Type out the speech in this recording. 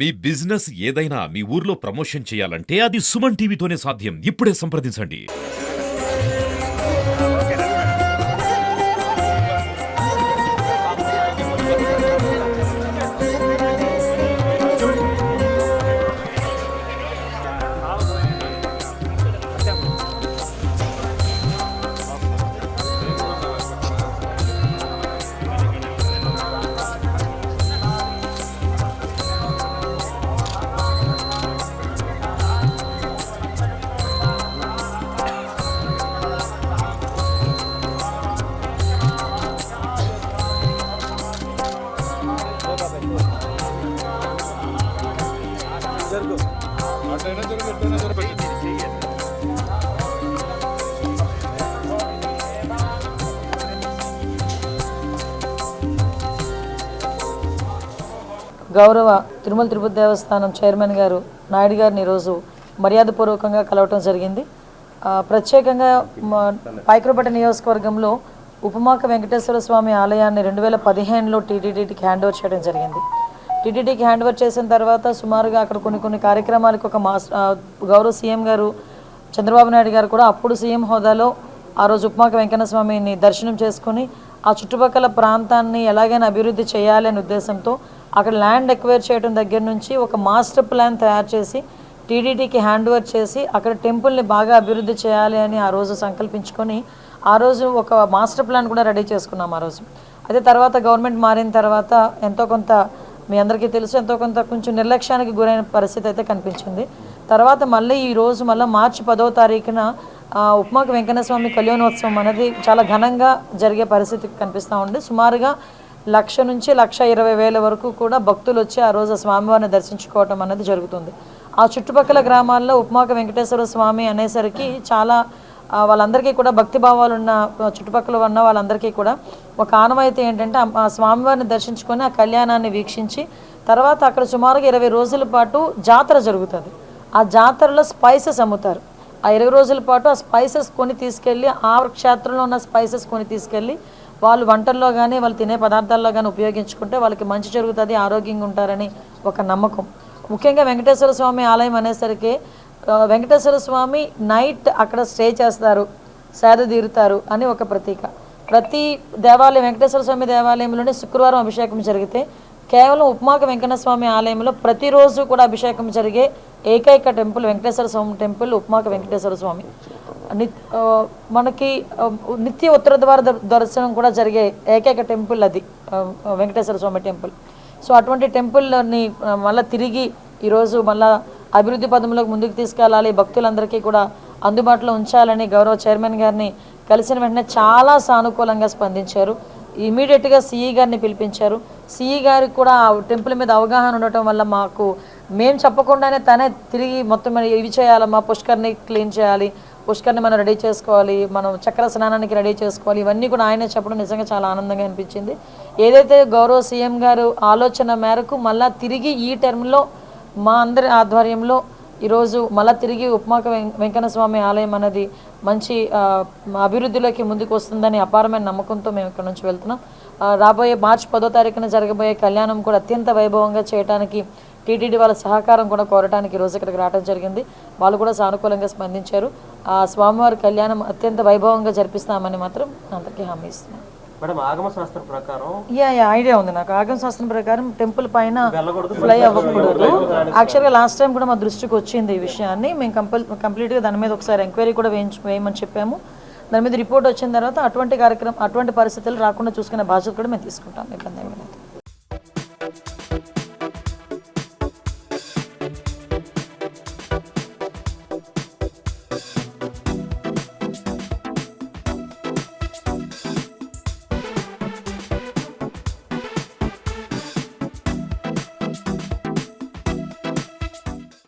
మీ business ఏదైనా మీ ఊర్లో promotion చేయాలంటే అది సుమన్ టీవీతోనే సాధ్యం. ఇప్పుడే సంప్రదించండి. గౌరవ తిరుమల తిరుపతి దేవస్థానం చైర్మన్ గారు నాయుడు గారిని ఈరోజు మర్యాదపూర్వకంగా కలవటం జరిగింది. ప్రత్యేకంగా పాయకరపేట నియోజకవర్గంలో ఉపమాక వెంకటేశ్వర స్వామి ఆలయాన్ని 2015లో టీటీడీకి హ్యాండ్ ఓవర్ చేయడం జరిగింది. టీటీడీకి హ్యాండ్ ఓవర్ చేసిన తర్వాత సుమారుగా అక్కడ కొన్ని కార్యక్రమాలకు గౌరవ సీఎం గారు చంద్రబాబు నాయుడు గారు కూడా అప్పుడు సీఎం హోదాలో ఆ రోజు ఉపమాక వెంకన్న స్వామిని దర్శనం చేసుకుని ఆ చుట్టుపక్కల ప్రాంతాన్ని ఎలాగైనా అభివృద్ధి చేయాలి అనే ఉద్దేశంతో అక్కడ ల్యాండ్ ఎక్వైర్ చేయడం దగ్గర నుంచి ఒక మాస్టర్ ప్లాన్ తయారు చేసి టీటీడీకి హ్యాండ్ ఓవర్ చేసి అక్కడ టెంపుల్ని బాగా అభివృద్ధి చేయాలి అని ఆ రోజు సంకల్పించుకొని ఆ రోజు ఒక మాస్టర్ ప్లాన్ కూడా రెడీ చేసుకున్నాం ఆ రోజు. అదే తర్వాత గవర్నమెంట్ మారిన తర్వాత ఎంతో కొంత మీ అందరికీ తెలుసు ఎంతో కొంత కొంచెం నిర్లక్ష్యానికి గురైన పరిస్థితి అయితే కనిపించింది. తర్వాత మళ్ళీ ఈరోజు మార్చి 10వ తారీఖున ఉపమాక వెంకన్న స్వామి కళ్యాణోత్సవం అనేది చాలా ఘనంగా జరిగే పరిస్థితి కనిపిస్తూ ఉంది. సుమారుగా 1,00,000 నుంచి 1,20,000 వరకు కూడా భక్తులు వచ్చి ఆ రోజు స్వామివారిని దర్శించుకోవటం అనేది జరుగుతుంది. ఆ చుట్టుపక్కల గ్రామాల్లో ఉపమాక వెంకటేశ్వర స్వామి అనేసరికి చాలా వాళ్ళందరికీ కూడా భక్తి భావాలు ఉన్న చుట్టుపక్కల ఉన్న వాళ్ళందరికీ కూడా ఒక ఆనవాయితీ ఏంటంటే ఆ స్వామివారిని దర్శించుకొని ఆ కళ్యాణాన్ని వీక్షించి తర్వాత అక్కడ సుమారుగా 20 రోజుల పాటు జాతర జరుగుతుంది. ఆ జాతరలో స్పైసెస్ అమ్ముతారు. ఆ 20 రోజుల పాటు ఆ స్పైసెస్ కొని తీసుకెళ్ళి ఆ క్షేత్రంలో ఉన్న స్పైసెస్ కొని తీసుకెళ్ళి వాళ్ళు వంటల్లో కానీ వాళ్ళు తినే పదార్థాల్లో కానీ ఉపయోగించుకుంటే వాళ్ళకి మంచి జరుగుతుంది, ఆరోగ్యంగా ఉంటారని ఒక నమ్మకం. ముఖ్యంగా వెంకటేశ్వర స్వామి ఆలయం అనేసరికి వెంకటేశ్వర స్వామి నైట్ అక్కడ స్టే చేస్తారు, సేద తీరుతారు అని ఒక ప్రతీక. ప్రతి దేవాలయం వెంకటేశ్వర స్వామి దేవాలయంలోనే శుక్రవారం అభిషేకం జరిగితే కేవలం ఉపమాక వెంకన్న స్వామి ఆలయంలో ప్రతిరోజు కూడా అభిషేకం జరిగే ఏకైక టెంపుల్ వెంకటేశ్వర స్వామి టెంపుల్ ఉపమాక వెంకటేశ్వర స్వామి. మనకి నిత్య ఉత్తర ద్వార దర్శనం కూడా జరిగే ఏకైక టెంపుల్ అది వెంకటేశ్వర స్వామి టెంపుల్. సో అటువంటి టెంపుల్ని మళ్ళీ తిరిగి ఈరోజు మళ్ళీ అభివృద్ధి పదంలోకి ముందుకు తీసుకెళ్ళాలి, భక్తులందరికీ కూడా అందుబాటులో ఉంచాలని గౌరవ చైర్మన్ గారిని కలిసిన వెంటనే చాలా సానుకూలంగా స్పందించారు. ఇమీడియట్గా సిఈ గారిని పిలిపించారు. సిఈ గారికి కూడా ఆ టెంపుల్ మీద అవగాహన ఉండటం వల్ల మేము చెప్పకుండానే తనే తిరిగి మొత్తం ఇవి చేయాలమ్మా, పుష్కర్ని క్లీన్ చేయాలి, పుష్కర్ని మనం రెడీ చేసుకోవాలి, మనం చక్ర స్నానానికి రెడీ చేసుకోవాలి, ఇవన్నీ కూడా ఆయనే చెప్పడం నిజంగా చాలా ఆనందంగా అనిపించింది. ఏదైతే గౌరవ సీఎం గారు ఆలోచన మేరకు మళ్ళీ తిరిగి ఈ టర్మ్లో మా అందరి ఆధ్వర్యంలో ఈరోజు మళ్ళీ తిరిగి ఉపమాక వెంకన్న స్వామి ఆలయం అనేది మంచి అభివృద్ధిలోకి ముందుకు వస్తుందని అపారమైన నమ్మకంతో మేము ఇక్కడ నుంచి వెళ్తున్నాం. రాబోయే మార్చి 10వ తారీఖున జరగబోయే కళ్యాణం కూడా అత్యంత వైభవంగా చేయడానికి టీటీడీ వాళ్ళ సహకారం కూడా కోరడానికి ఈరోజు ఇక్కడికి రావడం జరిగింది. వాళ్ళు కూడా సానుకూలంగా స్పందించారు. ఆ స్వామివారి కళ్యాణం అత్యంత వైభవంగా జరిపిస్తామని మాత్రం అందరికీ హామీ ఇస్తున్నాం. మేడం, ఆగమ శాస్త్రం ప్రకారం ఐడియా ఉంది నాకు. ఆగమ శాస్త్రం ప్రకారం టెంపుల్ పైన ఫ్లై అవ్వకూడదు. యాక్చువల్గా లాస్ట్ టైం కూడా మా దృష్టికి వచ్చింది ఈ విషయాన్ని. మేము కంప్లీట్గా దాని మీద ఒకసారి ఎంక్వైరీ కూడా వేయమని చెప్పాము. దాని మీద రిపోర్ట్ వచ్చిన తర్వాత అటువంటి పరిస్థితులు రాకుండా చూసుకునే బాధ్యత కూడా మేము తీసుకుంటాం. ఇబ్బంది ఏమీ లేదు.